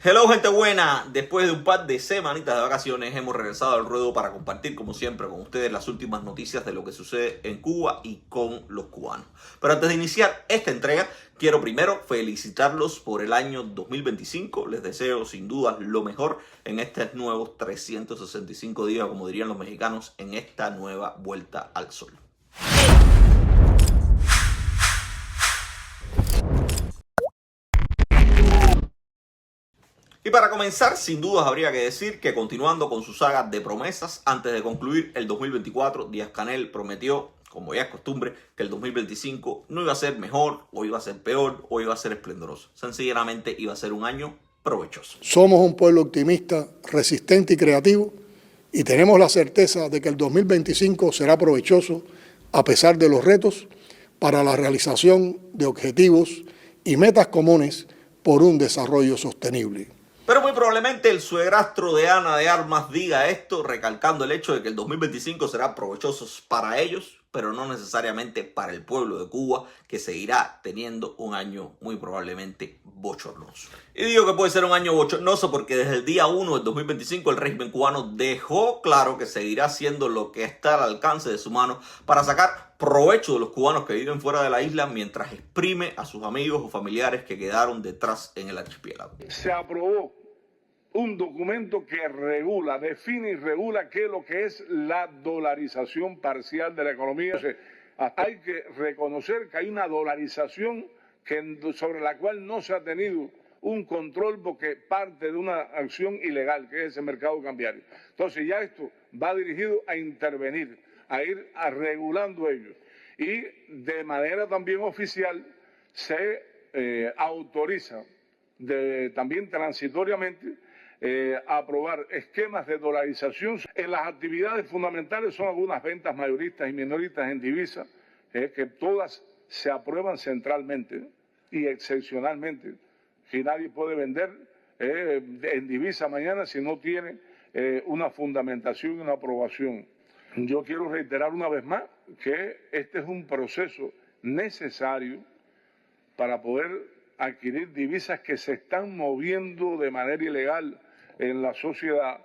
Hello gente buena, después de un par de semanitas de vacaciones hemos regresado al ruedo para compartir como siempre con ustedes las últimas noticias de lo que sucede en Cuba y con los cubanos. Pero antes de iniciar esta entrega quiero primero felicitarlos por el año 2025, les deseo sin duda lo mejor en estos nuevos 365 días, como dirían los mexicanos, en esta nueva vuelta al sol. Y para comenzar, sin dudas habría que decir que continuando con su saga de promesas, antes de concluir el 2024, Díaz-Canel prometió, como ya es costumbre, que el 2025 no iba a ser mejor, o iba a ser peor, o iba a ser esplendoroso. Sencillamente iba a ser un año provechoso. Somos un pueblo optimista, resistente y creativo, y tenemos la certeza de que el 2025 será provechoso a pesar de los retos para la realización de objetivos y metas comunes por un desarrollo sostenible. Pero muy probablemente el suegrastro de Ana de Armas diga esto, recalcando el hecho de que el 2025 será provechoso para ellos, pero no necesariamente para el pueblo de Cuba, que seguirá teniendo un año muy probablemente bochornoso. Y digo que puede ser un año bochornoso porque desde el día 1 del 2025 el régimen cubano dejó claro que seguirá haciendo lo que está al alcance de su mano para sacar provecho de los cubanos que viven fuera de la isla mientras exprime a sus amigos o familiares que quedaron detrás en el archipiélago. Se aprobó un documento que regula, define y regula qué es lo que es la dolarización parcial de la economía. Hay que reconocer que hay una dolarización sobre la cual no se ha tenido un control porque parte de una acción ilegal, que es ese mercado cambiario. Entonces ya esto va dirigido a intervenir, a ir regulando ellos. Y de manera también oficial se autoriza también transitoriamente aprobar esquemas de dolarización. En las actividades fundamentales son algunas ventas mayoristas y minoristas en divisa, que todas se aprueban centralmente y excepcionalmente. Si nadie puede vender en divisa mañana si no tiene una fundamentación y una aprobación. Yo quiero reiterar una vez más que este es un proceso necesario para poder adquirir divisas que se están moviendo de manera ilegal en la sociedad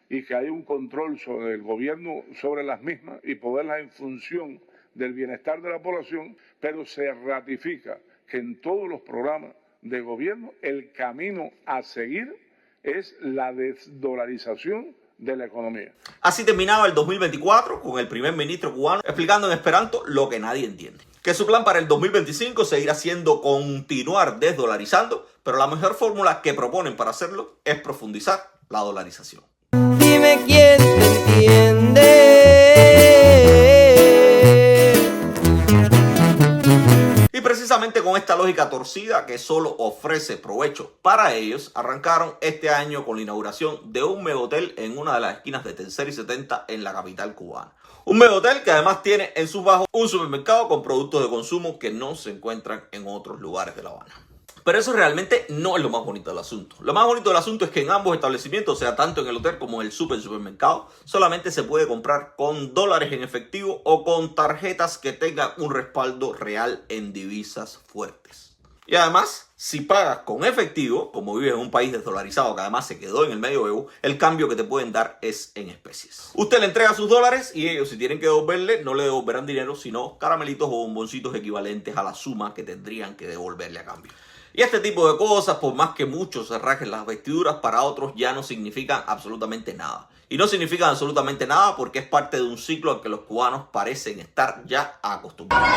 y que hay un control sobre el gobierno sobre las mismas y poderlas en función del bienestar de la población, pero se ratifica que en todos los programas de gobierno el camino a seguir es la desdolarización de la economía. Así terminaba el 2024 con el primer ministro cubano explicando en esperanto lo que nadie entiende. Que su plan para el 2025 seguirá siendo continuar desdolarizando, pero la mejor fórmula que proponen para hacerlo es profundizar la dolarización. Dime quién te entiende. Y precisamente con esta lógica torcida que solo ofrece provecho para ellos, arrancaron este año con la inauguración de un megahotel en una de las esquinas de Tercera y 70 en la capital cubana. Un megahotel que además tiene en sus bajos un supermercado con productos de consumo que no se encuentran en otros lugares de La Habana. Pero eso realmente no es lo más bonito del asunto. Lo más bonito del asunto es que en ambos establecimientos, o sea, tanto en el hotel como en el supermercado, solamente se puede comprar con dólares en efectivo o con tarjetas que tengan un respaldo real en divisas fuertes. Y además, si pagas con efectivo, como vives en un país desdolarizado que además se quedó en el medioevo, el cambio que te pueden dar es en especies. Usted le entrega sus dólares y ellos, si tienen que devolverle, no le devolverán dinero, sino caramelitos o bomboncitos equivalentes a la suma que tendrían que devolverle a cambio. Y este tipo de cosas, por más que muchos se rajen las vestiduras, para otros ya no significan absolutamente nada. Y no significan absolutamente nada porque es parte de un ciclo al que los cubanos parecen estar ya acostumbrados.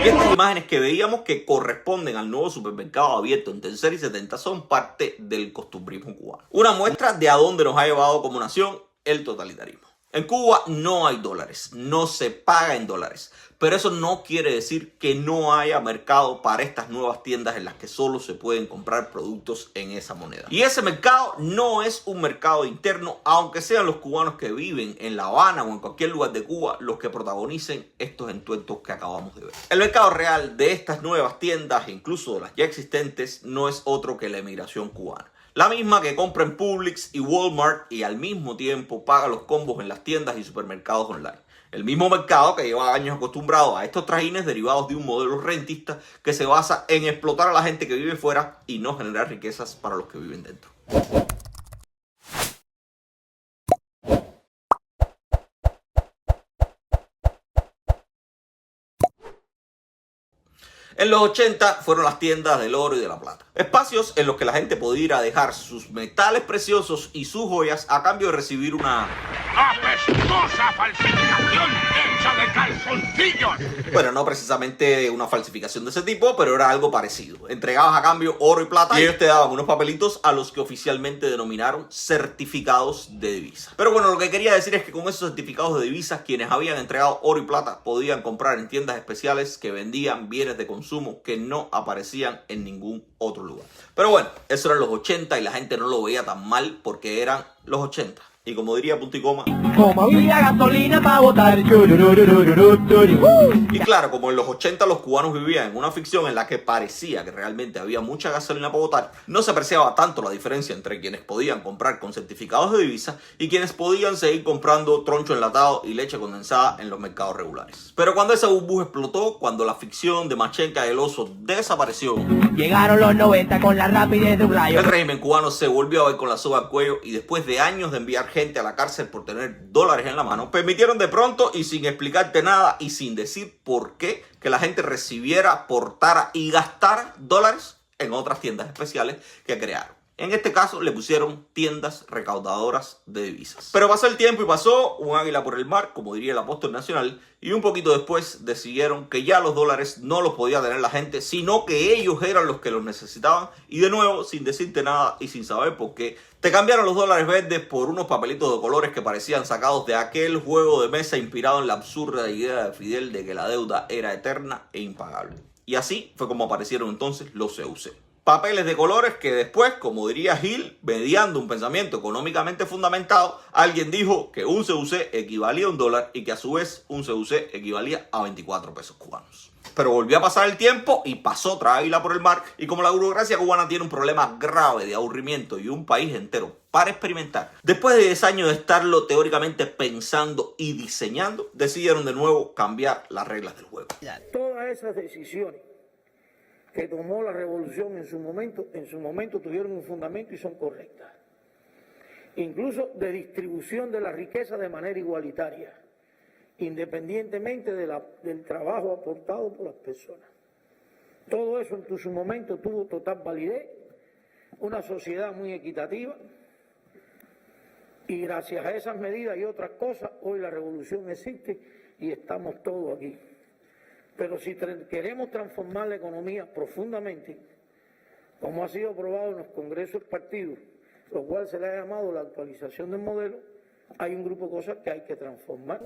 Y estas imágenes que veíamos que corresponden al nuevo supermercado abierto en Tercera y 70 son parte del costumbrismo cubano. Una muestra de a dónde nos ha llevado como nación el totalitarismo. En Cuba no hay dólares, no se paga en dólares, pero eso no quiere decir que no haya mercado para estas nuevas tiendas en las que solo se pueden comprar productos en esa moneda. Y ese mercado no es un mercado interno, aunque sean los cubanos que viven en La Habana o en cualquier lugar de Cuba los que protagonicen estos entuertos que acabamos de ver. El mercado real de estas nuevas tiendas, incluso de las ya existentes, no es otro que la emigración cubana. La misma que compra en Publix y Walmart y al mismo tiempo paga los combos en las tiendas y supermercados online. El mismo mercado que lleva años acostumbrado a estos trajines derivados de un modelo rentista que se basa en explotar a la gente que vive fuera y no generar riquezas para los que viven dentro. En los 80 fueron las tiendas del oro y de la plata. Espacios en los que la gente podía ir a dejar sus metales preciosos y sus joyas a cambio de recibir una ¡apestosa falsificación hecha de calzoncillos! Bueno, no precisamente una falsificación de ese tipo, pero era algo parecido. Entregabas a cambio oro y plata y ellos te daban unos papelitos a los que oficialmente denominaron certificados de divisa. Pero bueno, lo que quería decir es que con esos certificados de divisas, quienes habían entregado oro y plata podían comprar en tiendas especiales que vendían bienes de consumo que no aparecían en ningún otro lugar. Pero bueno, eso eran los 80 y la gente no lo veía tan mal porque eran los 80. Y como diría punto y coma, Como había gasolina para botar. y claro, como en los 80 los cubanos vivían en una ficción en la que parecía que realmente había mucha gasolina para botar, no se apreciaba tanto la diferencia entre quienes podían comprar con certificados de divisa y quienes podían seguir comprando troncho enlatado y leche condensada en los mercados regulares. Pero cuando esa burbuja explotó, cuando la ficción de Machenka y el oso desapareció, Llegaron los 90 con la rapidez de un rayo. el régimen cubano se volvió a ver con la soga al cuello y después de años de enviar gente a la cárcel por tener dólares en la mano, permitieron de pronto y sin explicarte nada y sin decir por qué que la gente recibiera, portara y gastara dólares en otras tiendas especiales que crearon. En este caso le pusieron tiendas recaudadoras de divisas. Pero pasó el tiempo y pasó un águila por el mar, como diría el apóstol nacional, y un poquito después decidieron que ya los dólares no los podía tener la gente, sino que ellos eran los que los necesitaban. Y de nuevo, sin decirte nada y sin saber por qué, te cambiaron los dólares verdes por unos papelitos de colores que parecían sacados de aquel juego de mesa inspirado en la absurda idea de Fidel de que la deuda era eterna e impagable. Y así fue como aparecieron entonces los CUC. Papeles de colores que después, como diría Gil, mediando un pensamiento económicamente fundamentado, alguien dijo que un CUC equivalía a $1 y que a su vez un CUC equivalía a 24 pesos cubanos. Pero volvió a pasar el tiempo y pasó otra águila por el mar, y como la burocracia cubana tiene un problema grave de aburrimiento y un país entero para experimentar, después de 10 años de estarlo teóricamente pensando y diseñando, decidieron de nuevo cambiar las reglas del juego. Todas esas decisiones que tomó la revolución en su momento tuvieron un fundamento y son correctas. Incluso de distribución de la riqueza de manera igualitaria, independientemente del trabajo aportado por las personas. Todo eso en su momento tuvo total validez, una sociedad muy equitativa, y gracias a esas medidas y otras cosas, hoy la revolución existe y estamos todos aquí. Pero si queremos transformar la economía profundamente, como ha sido aprobado en los congresos del partido, lo cual se le ha llamado la actualización del modelo, hay un grupo de cosas que hay que transformar.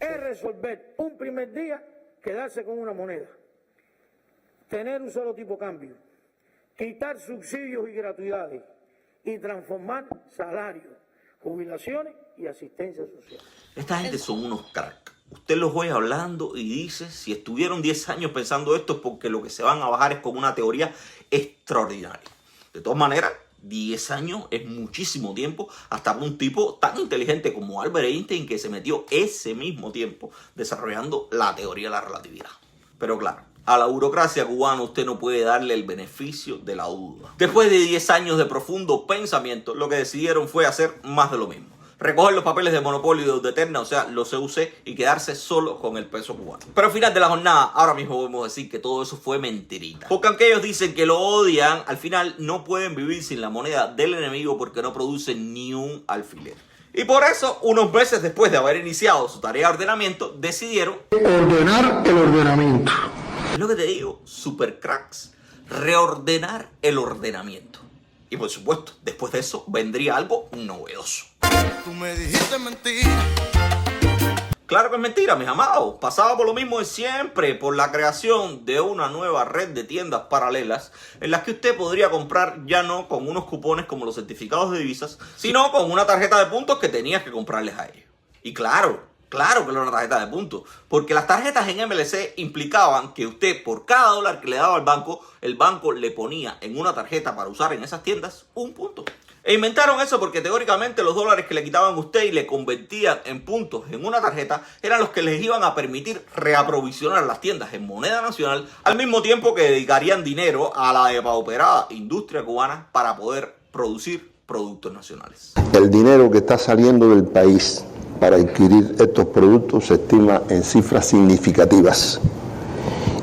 Es resolver un primer día, quedarse con una moneda, tener un solo tipo de cambio, quitar subsidios y gratuidades y transformar salarios, jubilaciones y asistencia social. Esta gente son unos cracks. Usted los oye hablando y dice, si estuvieron 10 años pensando esto es porque lo que se van a bajar es con una teoría extraordinaria. De todas maneras, 10 años es muchísimo tiempo hasta para un tipo tan inteligente como Albert Einstein, que se metió ese mismo tiempo desarrollando la teoría de la relatividad. Pero claro, a la burocracia cubana usted no puede darle el beneficio de la duda. Después de 10 años de profundo pensamiento, lo que decidieron fue hacer más de lo mismo. Recoger los papeles de monopolio y deuda eterna, o sea, los CUC, y quedarse solo con el peso cubano. Pero al final de la jornada, ahora mismo podemos decir que todo eso fue mentirita. Porque aunque ellos dicen que lo odian, al final no pueden vivir sin la moneda del enemigo porque no producen ni un alfiler. Y por eso, unos meses después de haber iniciado su tarea de ordenamiento, decidieron Ordenar el ordenamiento. es lo que te digo, super cracks, reordenar el ordenamiento. Y por supuesto, después de eso vendría algo novedoso. Tú me dijiste mentira. Claro que es mentira, mis amados. Pasaba por lo mismo de siempre, por la creación de una nueva red de tiendas paralelas en las que usted podría comprar ya no con unos cupones como los certificados de divisas, sino con una tarjeta de puntos que tenías que comprarles a ellos. Y claro que era una tarjeta de puntos, porque las tarjetas en MLC implicaban que usted por cada dólar que le daba al banco, el banco le ponía en una tarjeta para usar en esas tiendas un punto. E inventaron eso porque teóricamente los dólares que le quitaban a usted y le convertían en puntos en una tarjeta eran los que les iban a permitir reaprovisionar las tiendas en moneda nacional, al mismo tiempo que dedicarían dinero a la depauperada industria cubana para poder producir productos nacionales. El dinero que está saliendo del país para adquirir estos productos se estima en cifras significativas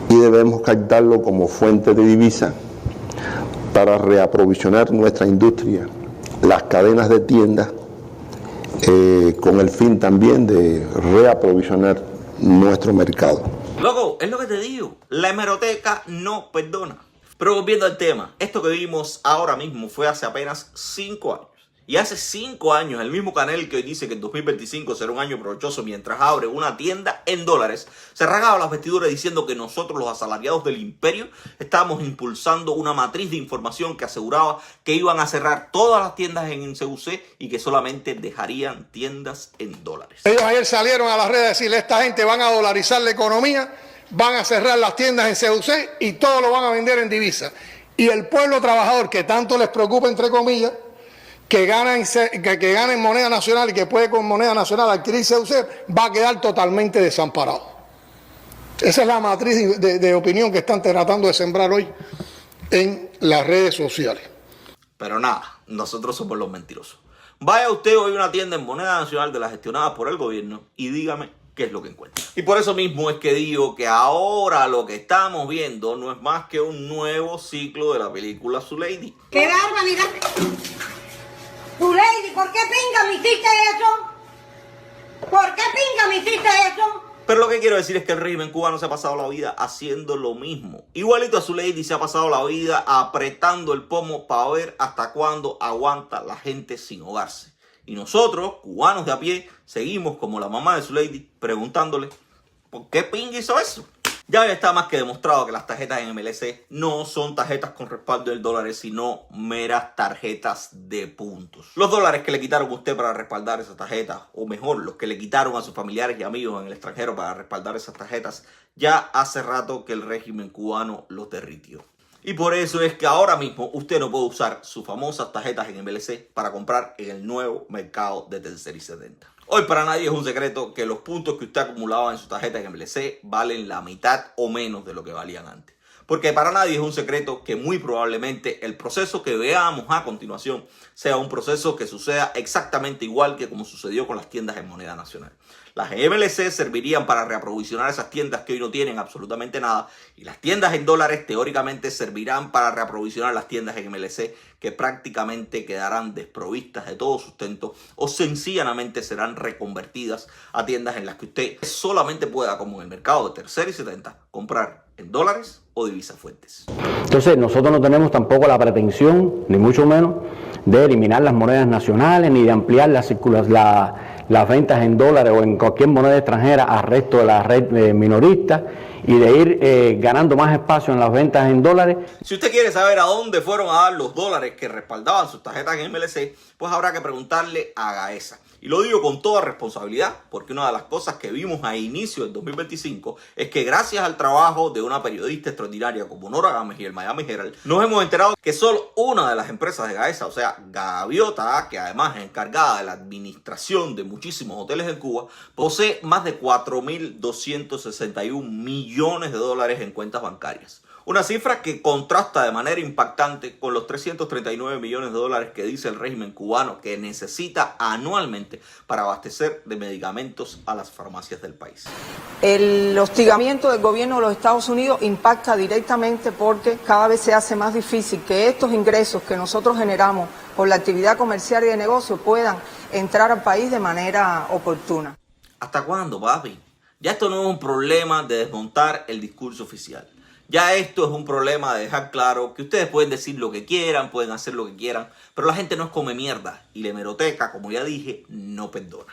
y debemos captarlo como fuente de divisa para reaprovisionar nuestra industria, las cadenas de tiendas, con el fin también de reaprovisionar nuestro mercado. Loco, es lo que te digo, la hemeroteca no perdona. Pero volviendo al tema, esto que vimos ahora mismo fue hace apenas 5 años. Y hace 5 años, el mismo Canel que hoy dice que el 2025 será un año provechoso mientras abre una tienda en dólares, se rasgaba las vestiduras diciendo que nosotros, los asalariados del imperio, estábamos impulsando una matriz de información que aseguraba que iban a cerrar todas las tiendas en CUC y que solamente dejarían tiendas en dólares. Ellos ayer salieron a las redes a decirle: esta gente van a dolarizar la economía, van a cerrar las tiendas en CUC y todo lo van a vender en divisa. Y el pueblo trabajador, que tanto les preocupa, entre comillas, que gana en moneda nacional y que puede con moneda nacional adquirir CUC, va a quedar totalmente desamparado. Esa es la matriz de opinión que están tratando de sembrar hoy en las redes sociales. Pero nada, nosotros somos los mentirosos. Vaya usted hoy a una tienda en moneda nacional de las gestionadas por el gobierno y dígame qué es lo que encuentra. Y por eso mismo es que digo que ahora lo que estamos viendo no es más que un nuevo ciclo de la película Zulady. ¡Qué barbaridad! Zulady, ¿por qué pinga me hiciste eso? ¿Por qué pinga me hiciste eso? Pero lo que quiero decir es que el régimen cubano se ha pasado la vida haciendo lo mismo. Igualito a Zulady se ha pasado la vida apretando el pomo para ver hasta cuándo aguanta la gente sin hogarse. Y nosotros, cubanos de a pie, seguimos como la mamá de Zulady preguntándole: ¿por qué pinga hizo eso? Ya está más que demostrado que las tarjetas en MLC no son tarjetas con respaldo del dólar, sino meras tarjetas de puntos. Los dólares que le quitaron a usted para respaldar esas tarjetas, o mejor, los que le quitaron a sus familiares y amigos en el extranjero para respaldar esas tarjetas, ya hace rato que el régimen cubano los derritió. Y por eso es que ahora mismo usted no puede usar sus famosas tarjetas en MLC para comprar en el nuevo mercado de Tercer y 70. Hoy para nadie es un secreto que los puntos que usted acumulaba en sus tarjetas en MLC valen la mitad o menos de lo que valían antes. Porque para nadie es un secreto que muy probablemente el proceso que veamos a continuación sea un proceso que suceda exactamente igual que como sucedió con las tiendas en moneda nacional. Las MLC servirían para reaprovisionar esas tiendas que hoy no tienen absolutamente nada, y las tiendas en dólares teóricamente servirán para reaprovisionar las tiendas en MLC que prácticamente quedarán desprovistas de todo sustento o sencillamente serán reconvertidas a tiendas en las que usted solamente pueda, como en el mercado de Tercer y 70, comprar en dólares o divisas fuentes. Entonces nosotros no tenemos tampoco la pretensión, ni mucho menos, de eliminar las monedas nacionales ni de ampliar las ventas en dólares o en cualquier moneda extranjera al resto de la red minorista y de ir ganando más espacio en las ventas en dólares. Si usted quiere saber a dónde fueron a dar los dólares que respaldaban sus tarjetas en MLC, pues habrá que preguntarle a Gaesa. Y lo digo con toda responsabilidad, porque una de las cosas que vimos a inicio del 2025 es que gracias al trabajo de una periodista extraordinaria como Nora Gámez y el Miami Herald, nos hemos enterado que solo una de las empresas de Gaesa, o sea, Gaviota, que además es encargada de la administración de muchísimos hoteles en Cuba, posee más de 4.261 millones de dólares en cuentas bancarias. Una cifra que contrasta de manera impactante con los 339 millones de dólares que dice el régimen cubano que necesita anualmente para abastecer de medicamentos a las farmacias del país. El hostigamiento del gobierno de los Estados Unidos impacta directamente porque cada vez se hace más difícil que estos ingresos que nosotros generamos por la actividad comercial y de negocio puedan entrar al país de manera oportuna. ¿Hasta cuándo, papi? Ya esto no es un problema de desmontar el discurso oficial. Ya esto es un problema de dejar claro que ustedes pueden decir lo que quieran, pueden hacer lo que quieran, pero la gente no es come mierda y la hemeroteca, como ya dije, no perdona.